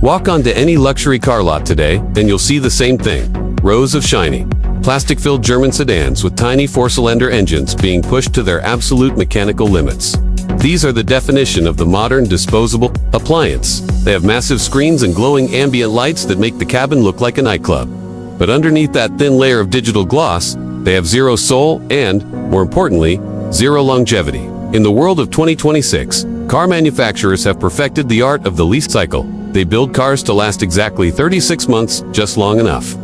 Walk onto any luxury car lot today, and you'll see the same thing. Rows of shiny, plastic-filled German sedans with tiny four-cylinder engines being pushed to their absolute mechanical limits. These are the definition of the modern disposable appliance. They have massive screens and glowing ambient lights that make the cabin look like a nightclub. But underneath that thin layer of digital gloss, they have zero soul and, more importantly, zero longevity. In the world of 2026, car manufacturers have perfected the art of the lease cycle. They build cars to last exactly 36 months, just long enough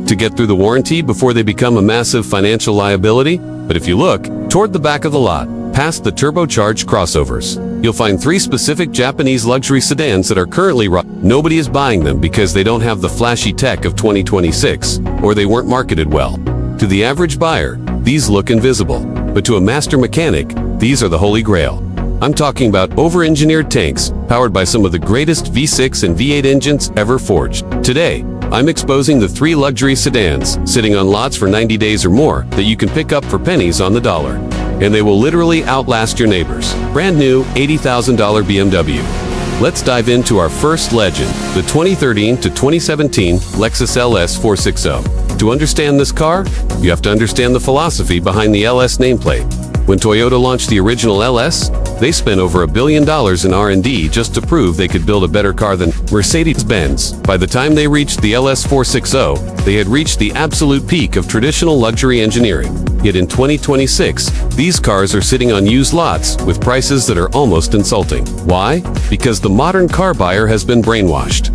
to get through the warranty before they become a massive financial liability. But if you look toward the back of the lot, past the turbocharged crossovers, you'll find 3 specific Japanese luxury sedans that are currently nobody is buying them because they don't have the flashy tech of 2026, or they weren't marketed well. To the average buyer, these look invisible, but to a master mechanic, these are the holy grail. I'm talking about over-engineered tanks powered by some of the greatest V6 and V8 engines ever forged. Today, I'm exposing the 3 luxury sedans sitting on lots for 90 days or more that you can pick up for pennies on the dollar. And they will literally outlast your neighbors. Brand new $80,000 BMW. Let's dive into our first legend, the 2013 to 2017 Lexus LS460. To understand this car, you have to understand the philosophy behind the LS nameplate. When Toyota launched the original LS, they spent over $1 billion in R&D just to prove they could build a better car than Mercedes-Benz. By the time they reached the LS460, they had reached the absolute peak of traditional luxury engineering. Yet in 2026, these cars are sitting on used lots with prices that are almost insulting. Why? Because the modern car buyer has been brainwashed.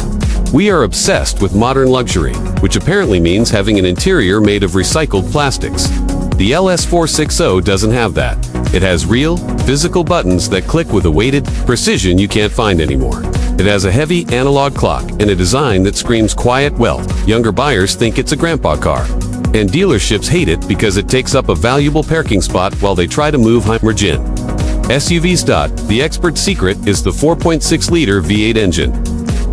We are obsessed with modern luxury, which apparently means having an interior made of recycled plastics. The LS460 doesn't have that. It has real, physical buttons that click with a weighted precision you can't find anymore. It has a heavy analog clock and a design that screams quiet wealth. Younger buyers think it's a grandpa car. And dealerships hate it because it takes up a valuable parking spot while they try to move Hymergin. SUVs. The expert's secret is the 4.6-liter V8 engine.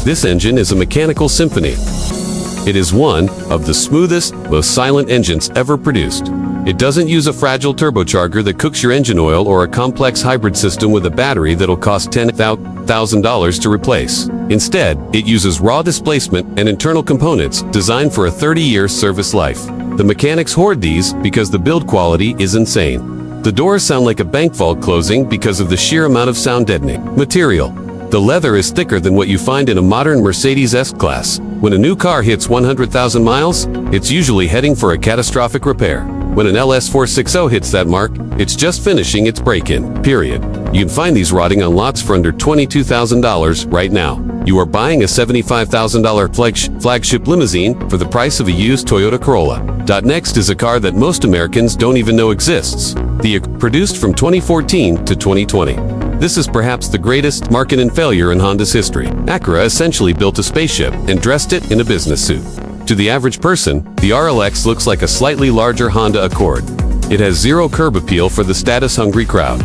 This engine is a mechanical symphony. It is one of the smoothest, most silent engines ever produced. It doesn't use a fragile turbocharger that cooks your engine oil or a complex hybrid system with a battery that'll cost $10,000 to replace. Instead, it uses raw displacement and internal components designed for a 30-year service life. The mechanics hoard these because the build quality is insane. The doors sound like a bank vault closing because of the sheer amount of sound deadening material. The leather is thicker than what you find in a modern Mercedes S-Class. When a new car hits 100,000 miles, it's usually heading for a catastrophic repair. When an LS460 hits that mark, it's just finishing its break-in, period. You can find these rotting on lots for under $22,000 right now. You are buying a $75,000 flagship limousine for the price of a used Toyota Corolla. Next is a car that most Americans don't even know exists. The Acura, produced from 2014 to 2020. This is perhaps the greatest marketing failure in Honda's history. Acura essentially built a spaceship and dressed it in a business suit. To the average person, the RLX looks like a slightly larger Honda Accord. It has zero curb appeal for the status-hungry crowd.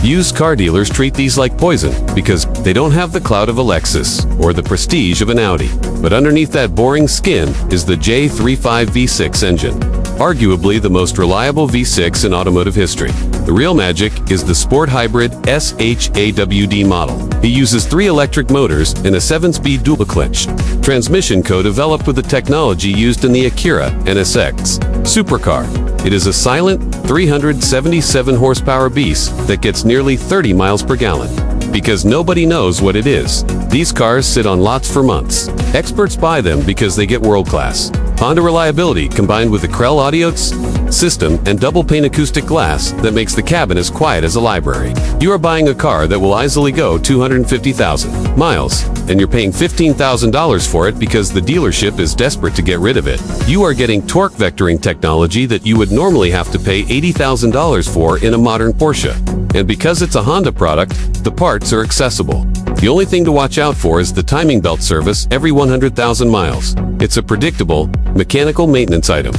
Used car dealers treat these like poison because they don't have the clout of a Lexus or the prestige of an Audi. But underneath that boring skin is the J35 V6 engine, arguably the most reliable V6 in automotive history. The real magic is the Sport Hybrid SH-AWD model. It uses 3 electric motors and a 7-speed dual-clutch transmission co-developed with the technology used in the Acura NSX supercar. It is a silent 377 horsepower beast that gets nearly 30 miles per gallon. Because nobody knows what it is, these cars sit on lots for months. Experts buy them because they get world-class Honda reliability combined with the Krell audio system and double-pane acoustic glass that makes the cabin as quiet as a library. You are buying a car that will easily go 250,000 miles, and you're paying $15,000 for it because the dealership is desperate to get rid of it. You are getting torque vectoring technology that you would normally have to pay $80,000 for in a modern Porsche. And because it's a Honda product, the parts are accessible. The only thing to watch out for is the timing belt service every 100,000 miles. It's a predictable, mechanical maintenance item,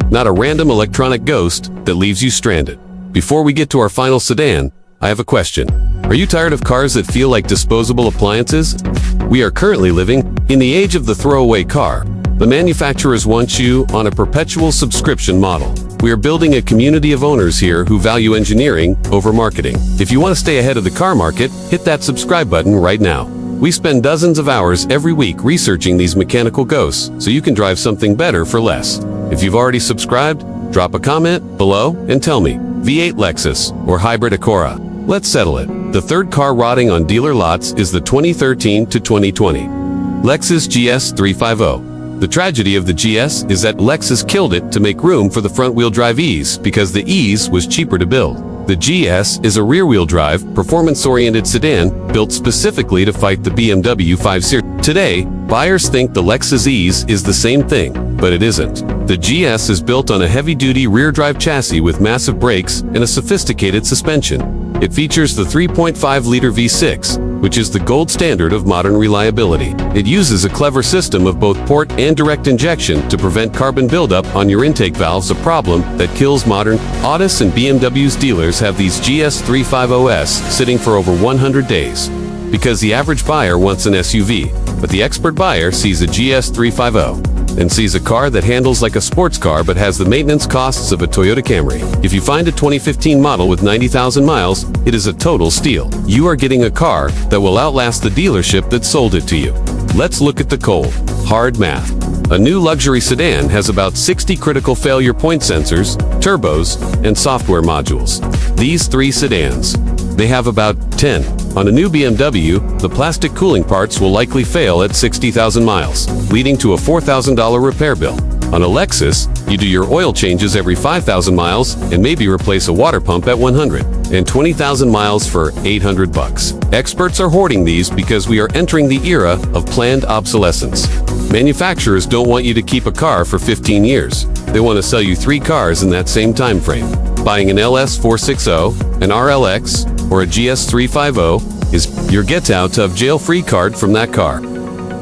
not a random electronic ghost that leaves you stranded. Before we get to our final sedan, I have a question. Are you tired of cars that feel like disposable appliances? We are currently living in the age of the throwaway car. The manufacturers want you on a perpetual subscription model. We are building a community of owners here who value engineering over marketing. If you want to stay ahead of the car market, hit that subscribe button right now. We spend dozens of hours every week researching these mechanical ghosts so you can drive something better for less. If you've already subscribed, drop a comment below and tell me, V8 Lexus or hybrid Acura. Let's settle it. The third car rotting on dealer lots is the 2013 to 2020 Lexus GS350. The tragedy of the GS is that Lexus killed it to make room for the front-wheel drive Ease because the Ease was cheaper to build. The GS is a rear-wheel drive, performance-oriented sedan built specifically to fight the BMW 5 Series. Today, buyers think the Lexus Ease is the same thing, but it isn't. The GS is built on a heavy-duty rear-drive chassis with massive brakes and a sophisticated suspension. It features the 3.5-liter V6, which is the gold standard of modern reliability. It uses a clever system of both port and direct injection to prevent carbon buildup on your intake valves, a problem that kills modern Autos and BMWs. Dealers have these GS350s sitting for over 100 days because the average buyer wants an SUV, but the expert buyer sees a GS350 and sees a car that handles like a sports car but has the maintenance costs of a Toyota Camry. If you find a 2015 model with 90,000 miles, it is a total steal. You are getting a car that will outlast the dealership that sold it to you. Let's look at the cold, hard math. A new luxury sedan has about 60 critical failure point sensors, turbos, and software modules. These three sedans, they have about 10. On a new BMW, the plastic cooling parts will likely fail at 60,000 miles, leading to a $4,000 repair bill. On a Lexus, you do your oil changes every 5,000 miles and maybe replace a water pump at 100, and 20,000 miles for $800. Experts are hoarding these because we are entering the era of planned obsolescence. Manufacturers don't want you to keep a car for 15 years. They want to sell you 3 cars in that same time frame. Buying an LS460, an RLX, or a GS350 is your get-out-of-jail-free card from that car.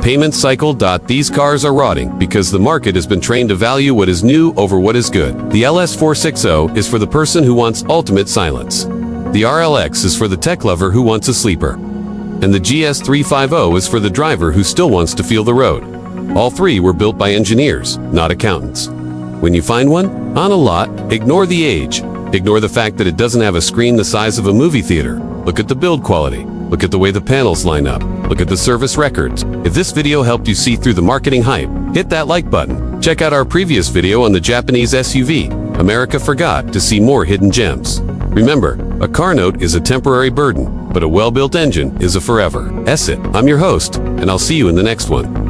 Payment cycle. These cars are rotting because the market has been trained to value what is new over what is good. The LS460 is for the person who wants ultimate silence. The RLX is for the tech lover who wants a sleeper. And the GS350 is for the driver who still wants to feel the road. All three were built by engineers, not accountants. When you find one on a lot, ignore the age. Ignore the fact that it doesn't have a screen the size of a movie theater. Look at the build quality. Look at the way the panels line up. Look at the service records. If this video helped you see through the marketing hype, hit that like button. Check out our previous video on the Japanese SUV, America Forgot, to see more hidden gems. Remember, a car note is a temporary burden, but a well-built engine is a forever asset. I'm your host, and I'll see you in the next one.